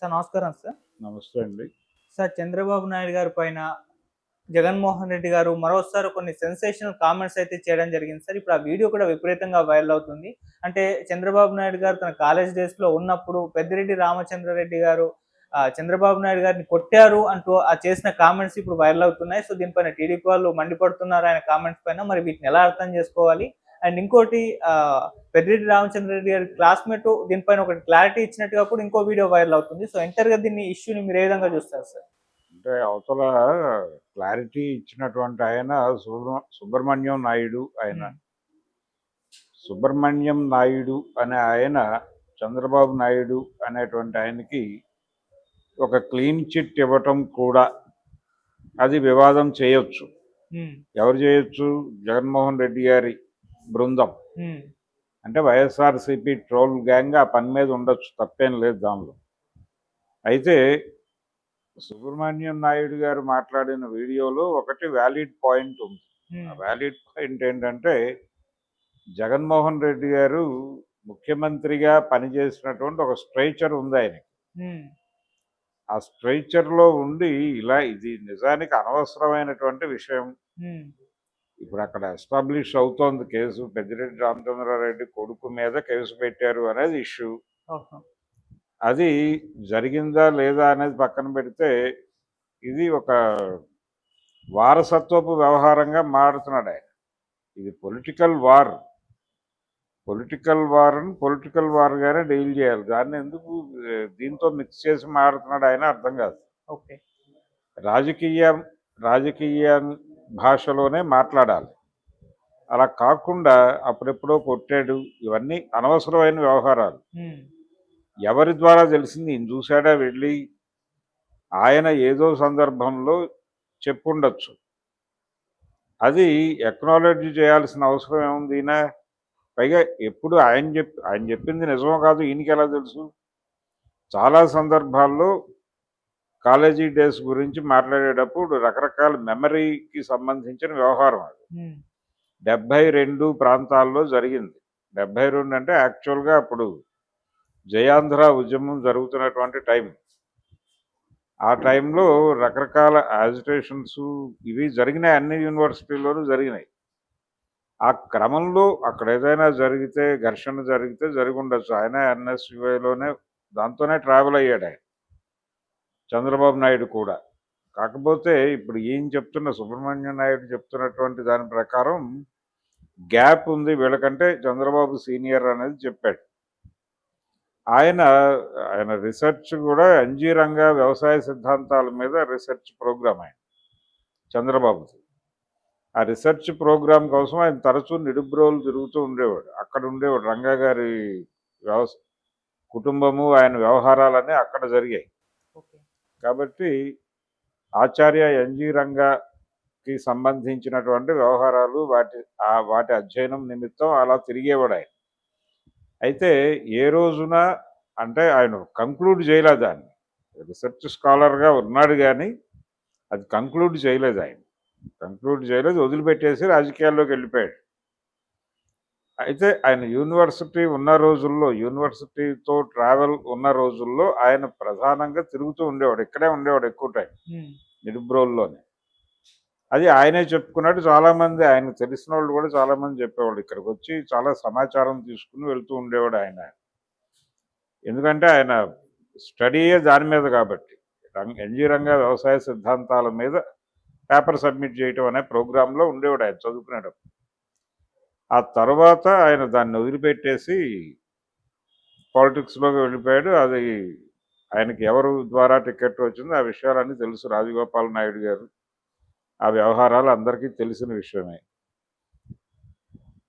Sir నమస్కారం sir. నమస్తే అండి. సార్ చంద్రబాబు నాయుడు గారి పైన జగన్మోహన్ రెడ్డి గారు మరోసారి కొన్ని సెన్సేషనల్ కామెంట్స్ అయితే చేయడం జరిగింది సార్. ఇప్పుడు ఆ వీడియో కూడా విపరీతంగా వైరల్ అవుతుంది. అంటే చంద్రబాబు నాయుడు గారు తన కాలేజ్ డేస్‌లో ఉన్నప్పుడు పెద్దిరెడ్డి రామచంద్రారెడ్డి గారు చంద్రబాబు నాయుడు గారిని కొట్టారు అంటూ చేసిన కామెంట్స్ ఇప్పుడు వైరల్ అవుతున్నాయి. సో దీనిపైన టీడీపీ వాళ్ళు మండిపడుతున్నారు ఆయన కామెంట్స్ పైన. మరి వీటిని ఎలా అర్థం చేసుకోవాలి? అండ్ ఇంకోటి పెద్దిరెడ్డి రామచంద్రారెడ్డి గారి క్లాస్‌మేట్ దీనిపైన ఒకటి క్లారిటీ ఇచ్చినట్టుగా కూడా ఇంకో వీడియో వైరల్ అవుతుంది. సో ఎంటర్‌గా దీన్ని ఇష్యూని మీరు ఏ విధంగా చూస్తారు సార్? అంటే అవతల క్లారిటీ ఇచ్చినటువంటి ఆయన సుబ్రహ్మణ్యం నాయుడు ఆయన. హ్మ్. సుబ్రహ్మణ్యం నాయుడు అనే ఆయన చంద్రబాబు నాయుడు అనేటువంటి ఆయనకి ఒక క్లీన్ చిట్ ఇవ్వటం కూడా అది వివాదం చేయొచ్చు. హ్మ్. ఎవరు చేయొచ్చు? జగన్మోహన్ రెడ్డి గారి బృందం. హ్మ్. అంటే వైఎస్ఆర్సీపీ ట్రోల్ గ్యాంగ్ ఆ పని మీద ఉండొచ్చు, తప్పేం లేదు దానిలో. అయితే సుబ్రహ్మణ్యం నాయుడు గారు మాట్లాడిన వీడియోలో ఒకటి వ్యాలిడ్ పాయింట్ ఉంది. ఆ హ్మ్. వ్యాలిడ్ పాయింట్ ఏంటంటే జగన్మోహన్ రెడ్డి గారు ముఖ్యమంత్రిగా పనిచేసినటువంటి ఒక స్ట్రైచర్ ఉంది ఆయనకి. హ్మ్. ఆ స్ట్రైచర్లో ఉండి ఇలా ఇది నిజానికి అనవసరమైనటువంటి విషయం. హ్మ్. ఇప్పుడు అక్కడ ఎస్టాబ్లిష్ అవుతోంది కేసు. పెద్దిరెడ్డి రామచంద్రారెడ్డి కొడుకు మీద కేసు పెట్టారు అనేది ఇష్యూ. ఓహో! అది జరిగిందా లేదా అనేది పక్కన పెడితే ఇది ఒక వారసత్వపు వ్యవహారంగా మారుతున్నాడు ఆయన. ఇది పొలిటికల్ వార్. పొలిటికల్ వార్గానే డీల్ చేయాలి. దాన్ని ఎందుకు దీంతో మిక్స్ చేసి మారుతున్నాడు ఆయన అర్థం కాదు. ఓకే. రాజకీయ రాజకీయ భాషలోనే మాట్లాడాలి. అలా కాకుండా అప్పుడెప్పుడో కొట్టాడు, ఇవన్నీ అనవసరమైన వ్యవహారాలు. హ్మ్. ఎవరి ద్వారా తెలిసింది? ఈయన చూశాడా వెళ్ళి? ఆయన ఏదో సందర్భంలో చెప్పుండొచ్చు. అది ఎక్నాలెడ్జ్ చేయాల్సిన అవసరం ఏముంది ఈయన? పైగా ఎప్పుడు ఆయన చెప్పింది నిజమో కాదు ఈయనకి ఎలా తెలుసు? చాలా సందర్భాల్లో కాలేజీ డేస్ గురించి మాట్లాడేటప్పుడు రకరకాల మెమరీకి సంబంధించిన వ్యవహారం అది. హ్మ్. 72 ప్రాంతాల్లో జరిగింది. 72 అంటే యాక్చువల్గా అప్పుడు జయాంధ్ర ఉద్యమం జరుగుతున్నటువంటి టైం. ఆ టైంలో రకరకాల యాజిటేషన్స్ ఇవి జరిగినాయి, అన్ని యూనివర్సిటీల్లోనూ జరిగినాయి. ఆ క్రమంలో అక్కడ ఏదైనా జరిగితే, ఘర్షణ జరిగితే జరిగి ఉండొచ్చు. ఆయన ఎన్ఎస్యుఐలోనే దాంతోనే ట్రావెల్ అయ్యాడు ఆయన, చంద్రబాబు నాయుడు కూడా. కాకపోతే ఇప్పుడు ఈయన చెప్తున్న సుబ్రహ్మణ్యం నాయుడు చెప్తున్నటువంటి దాని ప్రకారం గ్యాప్ ఉంది వీళ్ళకంటే, చంద్రబాబు సీనియర్ అనేది చెప్పాడు. ఆయన రీసెర్చ్ కూడా ఎన్జీ రంగా వ్యవసాయ సిద్ధాంతాల మీద రీసెర్చ్ ప్రోగ్రామ్ ఆయన చంద్రబాబుది. ఆ రీసెర్చ్ ప్రోగ్రాం కోసం ఆయన తరచూ నిడుబ్రోలు తిరుగుతూ ఉండేవాడు. అక్కడ ఉండేవాడు. రంగా గారి కుటుంబము ఆయన వ్యవహారాలన్నీ అక్కడ జరిగాయి. ఓకే. కాబట్టి ఆచార్య ఎన్జీ రంగాకి సంబంధించినటువంటి వ్యవహారాలు వాటి అధ్యయనం నిమిత్తం అలా తిరిగేవాడు ఆయన. అయితే ఏ రోజున అంటే ఆయన కంక్లూడ్ చేయలేదు దాన్ని. రీసెర్చ్ స్కాలర్గా ఉన్నాడు కానీ అది కంక్లూడ్ చేయలేదు ఆయన. వదిలిపెట్టేసి రాజకీయాల్లోకి వెళ్ళిపోయాడు. అయితే ఆయన యూనివర్సిటీతో ట్రావెల్ ఉన్న రోజుల్లో ఆయన ప్రధానంగా తిరుగుతూ ఉండేవాడు. ఇక్కడే ఉండేవాడు ఎక్కువ టైం, నిడుబ్రోల్లోనే. అది ఆయనే చెప్పుకున్నాడు. చాలామంది ఆయన తెలిసిన వాళ్ళు కూడా చాలామంది చెప్పేవాళ్ళు. ఇక్కడికి వచ్చి చాలా సమాచారం తీసుకుని వెళ్తూ ఉండేవాడు ఆయన. ఎందుకంటే ఆయన స్టడీయే దాని మీద కాబట్టి, ఎన్జీ రంగా వ్యవసాయ సిద్ధాంతాల మీద పేపర్ సబ్మిట్ చేయటం అనే ప్రోగ్రాంలో ఉండేవాడు ఆయన చదువుకునేటప్పుడు. ఆ తర్వాత ఆయన దాన్ని వదిలిపెట్టేసి పాలిటిక్స్లోకి వెళ్ళిపోయాడు. అది ఆయనకి ఎవరు ద్వారా టికెట్ వచ్చిందో ఆ విషయాలన్నీ తెలుసు. రాజగోపాల్ నాయుడు గారు, ఆ వ్యవహారాలు అందరికీ తెలిసిన విషయమే.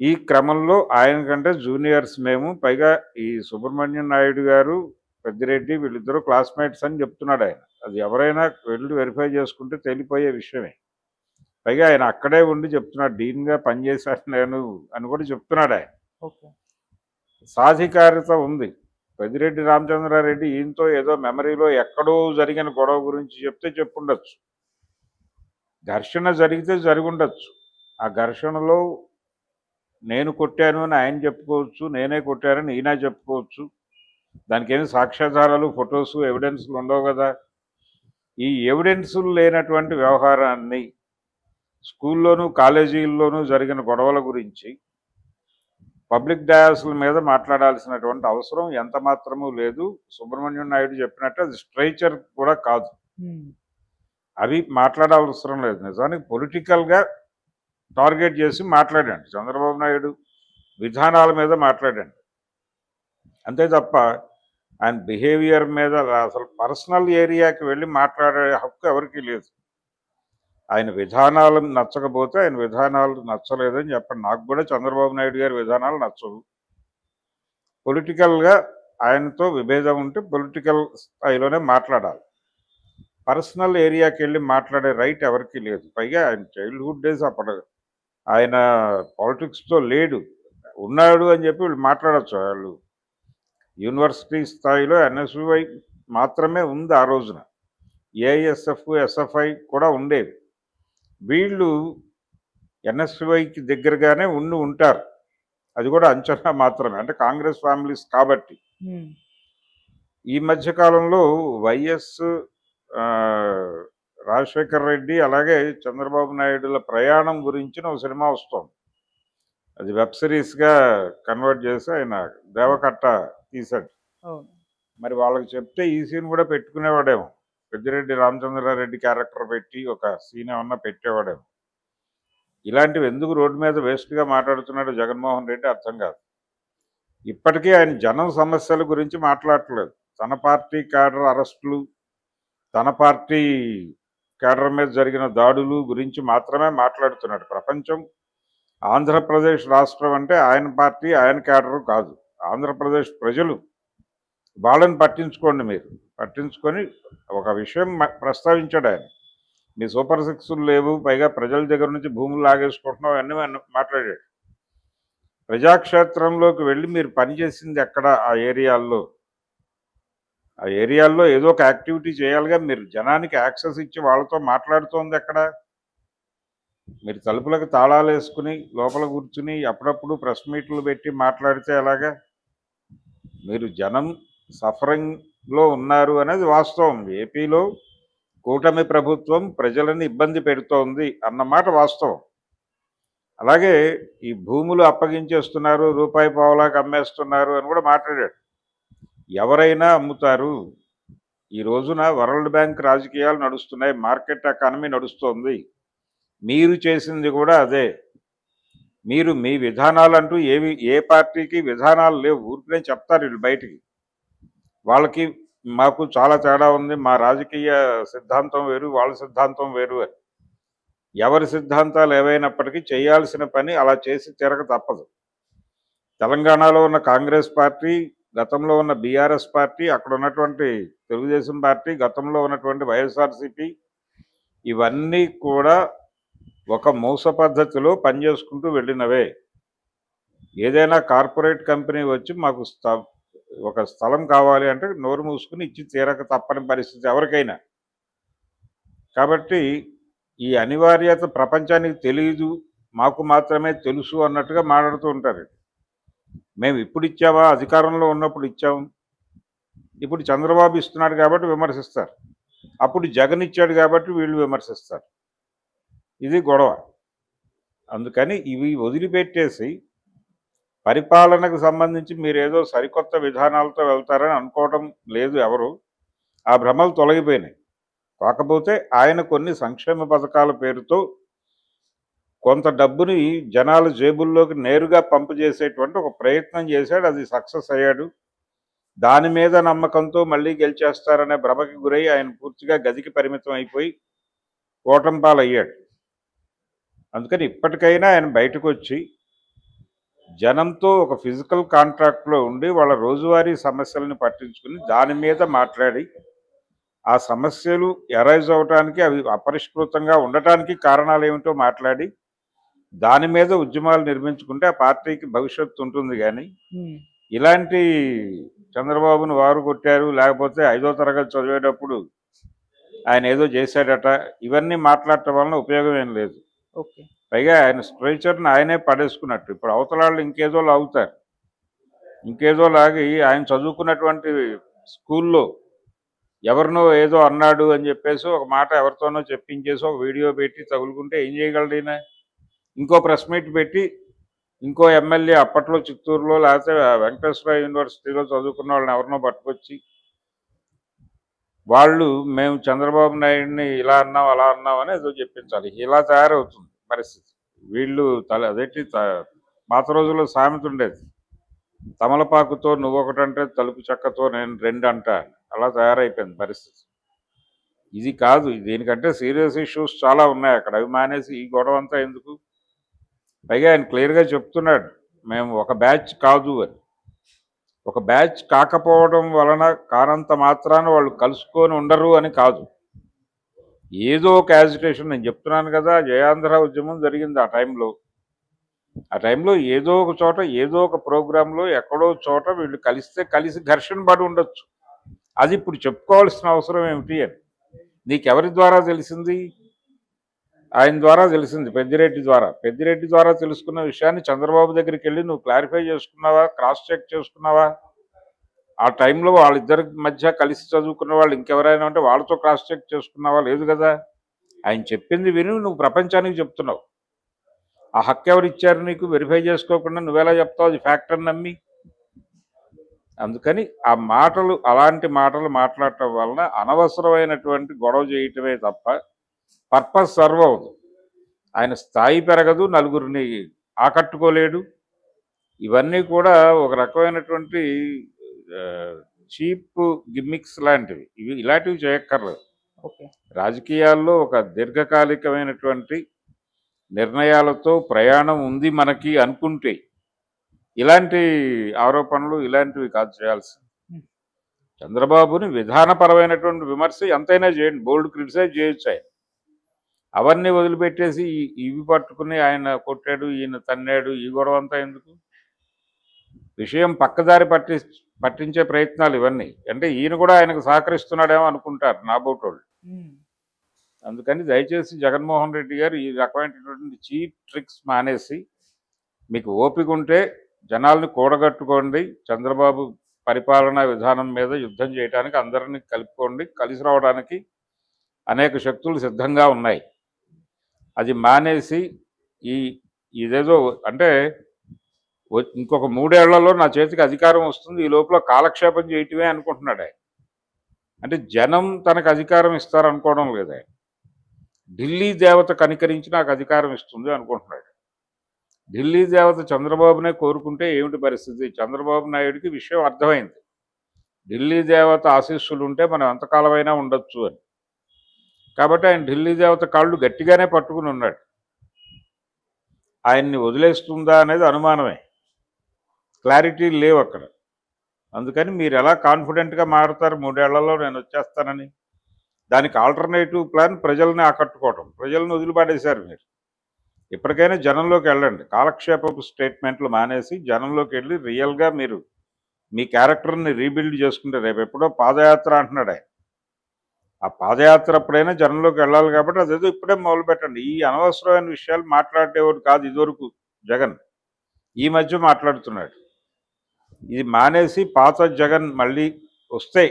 ఈ క్రమంలో ఆయన కంటే జూనియర్స్ మేము. పైగా ఈ సుబ్రహ్మణ్యం నాయుడు గారు, పెద్దిరెడ్డి వీళ్ళిద్దరూ క్లాస్మేట్స్ అని చెప్తున్నాడు ఆయన. అది ఎవరైనా వెళ్ళి వెరిఫై చేసుకుంటే తెలిపోయే విషయమే. పైగా ఆయన అక్కడే ఉండి చెప్తున్నాడు, డీన్గా పనిచేశాను నేను అని కూడా చెప్తున్నాడు ఆయన. సాధికారిత ఉంది. పెద్దిరెడ్డి రామచంద్రారెడ్డి ఈయనతో ఏదో మెమరీలో ఎక్కడో జరిగిన గొడవ గురించి చెప్తే చెప్పుండొచ్చు. ఘర్షణ జరిగితే జరుగుండొచ్చు. ఆ ఘర్షణలో నేను కొట్టాను అని ఆయన చెప్పుకోవచ్చు, నేనే కొట్టానని ఈయన చెప్పుకోవచ్చు. దానికి ఏమి సాక్ష్యాధారాలు, ఫొటోస్, ఎవిడెన్స్లు ఉండవు కదా. ఈ ఎవిడెన్సులు లేనటువంటి వ్యవహారాన్ని స్కూల్లోనూ కాలేజీల్లోనూ జరిగిన గొడవల గురించి పబ్లిక్ డయాస్ల మీద మాట్లాడాల్సినటువంటి అవసరం ఎంత మాత్రమూ లేదు. సుబ్రహ్మణ్యం నాయుడు చెప్పినట్టు అది స్ట్రైచర్ కూడా కాదు. అవి మాట్లాడాల్సిన లేదు. నిజానికి పొలిటికల్గా టార్గెట్ చేసి మాట్లాడండి. చంద్రబాబు నాయుడు విధానాల మీద మాట్లాడండి, అంతే తప్ప ఆయన బిహేవియర్ మీద అసలు పర్సనల్ ఏరియాకి వెళ్ళి మాట్లాడే హక్కు ఎవరికీ లేదు. ఆయన విధానాలు నచ్చకపోతే ఆయన విధానాలు నచ్చలేదని చెప్పండి. నాకు కూడా చంద్రబాబు నాయుడు గారి విధానాలు నచ్చవు. పొలిటికల్గా ఆయనతో విభేదం ఉంటే పొలిటికల్ స్థాయిలోనే మాట్లాడాలి. పర్సనల్ ఏరియాకి వెళ్ళి మాట్లాడే రైట్ ఎవరికీ లేదు. పైగా ఆయన చైల్డ్హుడ్ డేస్ అప్పుడు ఆయన పాలిటిక్స్తో లేడు, ఉన్నాడు అని చెప్పి వీళ్ళు మాట్లాడచ్చు. వాళ్ళు యూనివర్సిటీ స్థాయిలో ఎన్ఎస్యుఐ మాత్రమే ఉంది ఆ రోజున. ఏఐఎస్ఎఫ్, ఎస్ఎఫ్ఐ కూడా ఉండేవి. వీళ్ళు ఎన్ఎస్యుఐకి దగ్గరగానే ఉంటారు. అది కూడా అంచనా మాత్రమే, అంటే కాంగ్రెస్ ఫ్యామిలీస్ కాబట్టి. ఈ మధ్య కాలంలో వైఎస్ రాజశేఖర్ రెడ్డి అలాగే చంద్రబాబు నాయుడుల ప్రయాణం గురించిన ఒక సినిమా వస్తుంది. అది వెబ్ సిరీస్గా కన్వర్ట్ చేసి ఆయన దేవకట్ట తీశాడు. మరి వాళ్ళకి చెప్తే ఈ సీన్ కూడా పెట్టుకునేవాడేమో. పెద్దిరెడ్డి రామచంద్రారెడ్డి క్యారెక్టర్ పెట్టి ఒక సీన్ ఏమన్నా పెట్టేవాడేమో. ఇలాంటివి ఎందుకు రోడ్డు మీద వేస్ట్గా మాట్లాడుతున్నాడు జగన్మోహన్ రెడ్డి అర్థం కాదు. ఇప్పటికీ ఆయన జనం సమస్యల గురించి మాట్లాడట్లేదు. తన పార్టీ క్యాడర్ అరెస్టులు, తన పార్టీ క్యాడర్ మీద జరిగిన దాడులు గురించి మాత్రమే మాట్లాడుతున్నాడు. ప్రపంచం ఆంధ్రప్రదేశ్ రాష్ట్రం అంటే ఆయన పార్టీ, ఆయన క్యాడరు కాదు, ఆంధ్రప్రదేశ్ ప్రజలు. వాళ్ళని పట్టించుకోండి. మీరు పట్టించుకొని ఒక విషయం ప్రస్తావించాడు ఆయన. మీ సూపర్ సిక్స్లు లేవు, పైగా ప్రజల దగ్గర నుంచి భూములు లాగేసుకుంటున్నాం అన్నీ మాట్లాడాడు. ప్రజాక్షేత్రంలోకి వెళ్ళి మీరు పనిచేసింది ఎక్కడ? ఆ ఏరియాల్లో ఏదో ఒక యాక్టివిటీ చేయాలిగా. మీరు జనానికి యాక్సెస్ ఇచ్చి వాళ్ళతో మాట్లాడుతోంది ఎక్కడ? మీరు తలుపులకు తాళాలు వేసుకుని లోపల కూర్చుని అప్పుడప్పుడు ప్రెస్ మీట్లు పెట్టి మాట్లాడితే ఎలాగా? మీరు జనం సఫరింగ్లో ఉన్నారు అనేది వాస్తవం. ఏపీలో కూటమి ప్రభుత్వం ప్రజలని ఇబ్బంది పెడుతోంది అన్నమాట వాస్తవం. అలాగే ఈ భూములు అప్పగించేస్తున్నారు, రూపాయి పావులాకి అమ్మేస్తున్నారు అని కూడా మాట్లాడాడు. ఎవరైనా అమ్ముతారు. ఈ రోజున వరల్డ్ బ్యాంక్ రాజకీయాలు నడుస్తున్నాయి, మార్కెట్ ఎకానమీ నడుస్తోంది. మీరు చేసింది కూడా అదే. మీరు మీ విధానాలంటూ ఏ పార్టీకి విధానాలు లేవు. ఊరికే చెప్తారు వీళ్ళు బయటికి. వాళ్ళకి మాకు చాలా తేడా ఉంది, మా రాజకీయ సిద్ధాంతం వేరు, వాళ్ళ సిద్ధాంతం వేరు అని. ఎవరి సిద్ధాంతాలు ఏవైనప్పటికీ చేయాల్సిన పని అలా చేసి తీరక తప్పదు. తెలంగాణలో ఉన్న కాంగ్రెస్ పార్టీ, గతంలో ఉన్న బీఆర్ఎస్ పార్టీ, అక్కడ ఉన్నటువంటి తెలుగుదేశం పార్టీ, గతంలో ఉన్నటువంటి వైఎస్ఆర్సీపీ, ఇవన్నీ కూడా ఒక మోస పద్ధతిలో పనిచేసుకుంటూ వెళ్ళినవే. ఏదైనా కార్పొరేట్ కంపెనీ వచ్చి మాకు ఒక స్థలం కావాలి అంటే నోరు మూసుకుని ఇచ్చి తీరక తప్పని పరిస్థితి ఎవరికైనా. కాబట్టి ఈ అనివార్యత ప్రపంచానికి తెలియదు, మాకు మాత్రమే తెలుసు అన్నట్టుగా మాట్లాడుతూ ఉంటారు. మేము ఇప్పుడు ఇచ్చామా? అధికారంలో ఉన్నప్పుడు ఇచ్చాము. ఇప్పుడు చంద్రబాబు ఇస్తున్నాడు కాబట్టి విమర్శిస్తారు, అప్పుడు జగన్ ఇచ్చాడు కాబట్టి వీళ్ళు విమర్శిస్తారు. ఇది గొడవ. అందుకని ఇవి వదిలిపెట్టేసి పరిపాలనకు సంబంధించి మీరేదో సరికొత్త విధానాలతో వెళ్తారని అనుకోవటం లేదు ఎవరు. ఆ భ్రమలు తొలగిపోయినాయి. కాకపోతే ఆయన కొన్ని సంక్షేమ పథకాల పేరుతో కొంత డబ్బుని జనాల జేబుల్లోకి నేరుగా పంపు చేసేటువంటి ఒక ప్రయత్నం చేశాడు. అది సక్సెస్ అయ్యాడు. దాని మీద నమ్మకంతో మళ్ళీ గెలిచేస్తారనే భ్రమకి గురై ఆయన పూర్తిగా గదికి పరిమితం అయిపోయి ఓటమి పాలయ్యాడు. అందుకని ఇప్పటికైనా ఆయన బయటకు వచ్చి జనంతో ఒక ఫిజికల్ కాంట్రాక్ట్లో ఉండి వాళ్ళ రోజువారీ సమస్యలను పట్టించుకుని దాని మీద మాట్లాడి ఆ సమస్యలు ఎరైజ్ అవడానికి, అవి అపరిష్కృతంగా ఉండటానికి కారణాలు ఏమిటో మాట్లాడి దాని మీద ఉద్యమాలు నిర్మించుకుంటే ఆ పార్టీకి భవిష్యత్తు ఉంటుంది. కానీ ఇలాంటి చంద్రబాబును వారు కొట్టారు, లేకపోతే 5వ తరగతి చదివేటప్పుడు ఆయన ఏదో చేశాడట, ఇవన్నీ మాట్లాడటం వలన ఉపయోగం ఏం లేదు. పైగా ఆయన స్ట్రెచర్ని ఆయనే పడేసుకున్నట్టు. ఇప్పుడు అవతలాళ్ళు ఇంకేదో లాగుతారు. ఇంకేదో లాగి ఆయన చదువుకున్నటువంటి స్కూల్లో ఎవరినో ఏదో అన్నాడు అని చెప్పేసి ఒక మాట ఎవరితోనో చెప్పించేసి ఒక వీడియో పెట్టి తగులుకుంటే ఏం చేయగలడు ఈయన? ఇంకో ప్రెస్ మీట్ పెట్టి ఇంకో ఎమ్మెల్యే అప్పట్లో చిత్తూరులో లేకపోతే వెంకటేశ్వర యూనివర్సిటీలో చదువుకున్న వాళ్ళని ఎవరినో పట్టుకొచ్చి వాళ్ళు మేము చంద్రబాబు నాయుడిని ఇలా అన్నాం అలా అన్నాం అని ఏదో చెప్పించాలి. ఇలా తయారవుతుంది పరిస్థితి. వీళ్ళు అదేంటి పాత రోజుల్లో సామెత ఉండేది, తమలపాకుతో నువ్వొకటంటే తలుపు చెక్కతో నేను రెండు అంటా. అలా తయారైపోయింది పరిస్థితి. ఇది కాదు, దీనికంటే సీరియస్ ఇష్యూస్ చాలా ఉన్నాయి అక్కడ. అవి మానేసి ఈ గొడవ అంతా ఎందుకు? పైగా ఆయన క్లియర్గా చెప్తున్నాడు, మేము ఒక బ్యాచ్ కాదు అని. ఒక బ్యాచ్ కాకపోవడం వలన కానంత మాత్రాన వాళ్ళు కలుసుకొని ఉండరు అని కాదు. ఏదో ఒక యాజిటేషన్, నేను చెప్తున్నాను కదా, జయాంధ్ర ఉద్యమం జరిగింది ఆ టైంలో. ఆ టైంలో ఏదో ఒక చోట ఏదో ఒక ప్రోగ్రాంలో ఎక్కడో చోట వీళ్ళు కలిసి ఘర్షణ పడి ఉండొచ్చు. అది ఇప్పుడు చెప్పుకోవాల్సిన అవసరం ఏమిటి అని నీకెవరి ద్వారా తెలిసింది? ఆయన ద్వారా తెలిసింది, పెద్దిరెడ్డి ద్వారా తెలుసుకున్న విషయాన్ని చంద్రబాబు దగ్గరికి వెళ్ళి నువ్వు క్లారిఫై చేసుకున్నావా, క్రాస్ చెక్ చేసుకున్నావా? ఆ టైంలో వాళ్ళిద్దరి మధ్య కలిసి చదువుకున్న వాళ్ళు ఇంకెవరైనా ఉంటే వాళ్ళతో క్రాస్ చెక్ చేసుకున్నావా? లేదు కదా. ఆయన చెప్పింది విని నువ్వు ప్రపంచానికి చెప్తున్నావు. ఆ హక్కు ఎవరు ఇచ్చారు నీకు? వెరిఫై చేసుకోకుండా నువ్వెలా చెప్తావు అది ఫ్యాక్ట్ అని నమ్మి? అందుకని ఆ మాటలు, అలాంటి మాటలు మాట్లాడటం వలన అనవసరమైనటువంటి గొడవ చేయటమే తప్ప పర్పస్ సర్వ్ అవ్వదు. ఆయన స్థాయి పెరగదు, నలుగురిని ఆకట్టుకోలేడు. ఇవన్నీ కూడా ఒక రకమైనటువంటి చీప్ గిమ్మిక్స్ లాంటివి. ఇలాంటివి చేయక్కర్లేదు. ఓకే. రాజకీయాల్లో ఒక దీర్ఘకాలికమైనటువంటి నిర్ణయాలతో ప్రయాణం ఉంది మనకి అనుకుంటే ఇలాంటి ఆరోపణలు ఇలాంటివి కాదు చేయాల్సింది. చంద్రబాబుని విధానపరమైనటువంటి విమర్శ ఎంతైనా చేయండి, బోల్డ్ క్రిటిసైజ్ చేయొచ్చు ఆయన. అవన్నీ వదిలిపెట్టేసి ఇవి పట్టుకుని ఆయన కొట్టాడు, ఈయన తన్నాడు, ఈ గొడవ అంతా ఎందుకు? విషయం పక్కదారి పట్టించే ప్రయత్నాలు ఇవన్నీ. అంటే ఈయన కూడా ఆయనకు సహకరిస్తున్నాడేమో అనుకుంటారు నాబోటోళ్ళు. అందుకని దయచేసి జగన్మోహన్ రెడ్డి గారు ఈ రకమైనటువంటి చీప్ ట్రిక్స్ మానేసి, మీకు ఓపిక ఉంటే జనాల్ని కూడగట్టుకోండి, చంద్రబాబు పరిపాలనా విధానం మీద యుద్ధం చేయడానికి అందరినీ కలుపుకోండి. కలిసి రావడానికి అనేక శక్తులు సిద్ధంగా ఉన్నాయి. అది మానేసి ఇదేదో అంటే ఇంకొక 3 ఏళ్లలో నా చేతికి అధికారం వస్తుంది, ఈ లోపల కాలక్షేపం చేయటమే అనుకుంటున్నాడు ఆయన. అంటే జనం తనకు అధికారం ఇస్తారనుకోవడం లేదు ఆయన. ఢిల్లీ దేవత కనికరించి నాకు అధికారం ఇస్తుంది అనుకుంటున్నాడు. ఢిల్లీ దేవత చంద్రబాబునే కోరుకుంటే ఏమిటి పరిస్థితి? చంద్రబాబు నాయుడికి విషయం అర్థమైంది, ఢిల్లీ దేవత ఆశీస్సులు ఉంటే మనం ఎంతకాలమైనా ఉండొచ్చు అని. కాబట్టి ఆయన ఢిల్లీ దేవత కాళ్ళు గట్టిగానే పట్టుకుని ఉన్నాడు. ఆయన్ని వదిలేస్తుందా అనేది అనుమానమే, క్లారిటీ లేవు అక్కడ. అందుకని మీరు ఎలా కాన్ఫిడెంట్గా మారుతారు 3 ఏళ్లలో నేను వచ్చేస్తానని? దానికి ఆల్టర్నేటివ్ ప్లాన్ ప్రజల్ని ఆకట్టుకోవటం. ప్రజలను వదిలిపడేశారు మీరు. ఇప్పటికైనా జనంలోకి వెళ్ళండి, కాలక్షేపపు స్టేట్మెంట్లు మానేసి జనంలోకి వెళ్ళి రియల్గా మీరు మీ క్యారెక్టర్ని రీబిల్డ్ చేసుకుంటే, రేపు ఎప్పుడో పాదయాత్ర అంటున్నాడు ఆయన, ఆ పాదయాత్ర అప్పుడైనా జనంలోకి వెళ్ళాలి. కాబట్టి అదేదో ఇప్పుడే మొదలు పెట్టండి. ఈ అనవసరమైన విషయాలు మాట్లాడేవాడు కాదు ఇదివరకు జగన్, ఈ మధ్య మాట్లాడుతున్నాడు. ఇది మానేసి పాత జగన్ మళ్ళీ వస్తే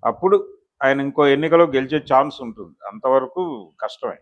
అప్పుడు ఆయన ఇంకో ఎన్నికలో గెలిచే ఛాన్స్ ఉంటుంది, అంతవరకు కష్టమే.